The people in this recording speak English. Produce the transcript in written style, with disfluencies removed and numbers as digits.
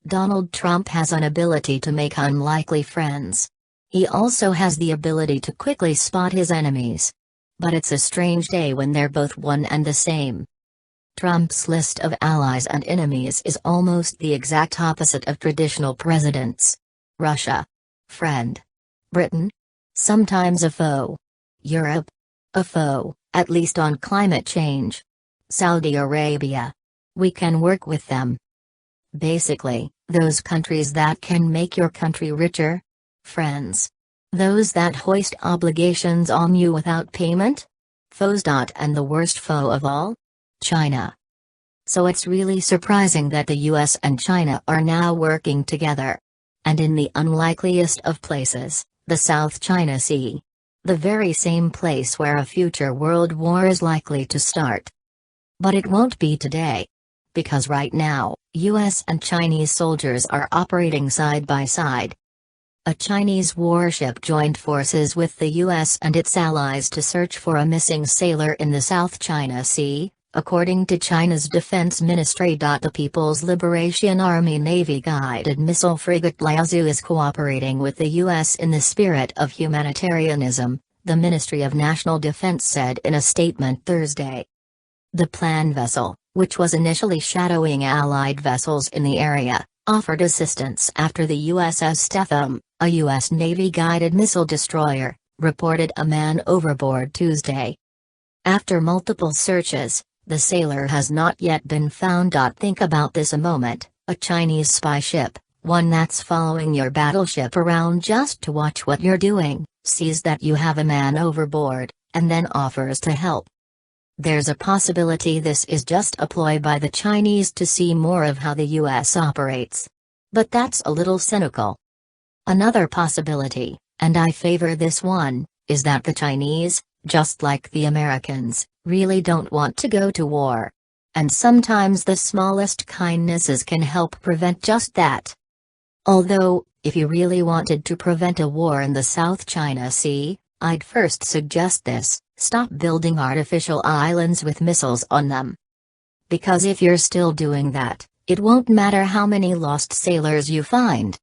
Donald Trump has an ability to make unlikely friends. He also has the ability to quickly spot his enemies. But it's a strange day when they're both one and the same. Trump's list of allies and enemies is almost the exact opposite of traditional presidents. Russia. Friend. Britain. Sometimes a foe. Europe. A foe, at least on climate change. Saudi Arabia. We can work with them. Basically, those countries that can make your country richer. Friends. Those that hoist obligations on you without payment? Foes. And the worst foe of all? China. So it's really surprising that the US and China are now working together. And in the unlikeliest of places, the South China Sea. The very same place where a future world war is likely to start. But it won't be today. Because right now, US and Chinese soldiers are operating side by side. A Chinese warship joined forces with the US and its allies to search for a missing sailor in the South China Sea, according to China's defense ministry. The People's Liberation Army Navy-guided missile frigate Liaozu is cooperating with the US in the spirit of humanitarianism, the Ministry of National Defense said in a statement Thursday. The planned vessel, which was initially shadowing Allied vessels in the area, offered assistance after the USS Stetham, a U.S. Navy-guided missile destroyer, reported a man overboard Tuesday. After multiple searches, the sailor has not yet been found. Think about this a moment: a Chinese spy ship, one that's following your battleship around just to watch what you're doing, sees that you have a man overboard, and then offers to help. There's a possibility this is just a ploy by the Chinese to see more of how the US operates. But that's a little cynical. Another possibility, and I favor this one, is that the Chinese, just like the Americans, really don't want to go to war. And sometimes the smallest kindnesses can help prevent just that. Although, if you really wanted to prevent a war in the South China Sea, I'd first suggest this: stop building artificial islands with missiles on them. Because if you're still doing that, it won't matter how many lost sailors you find.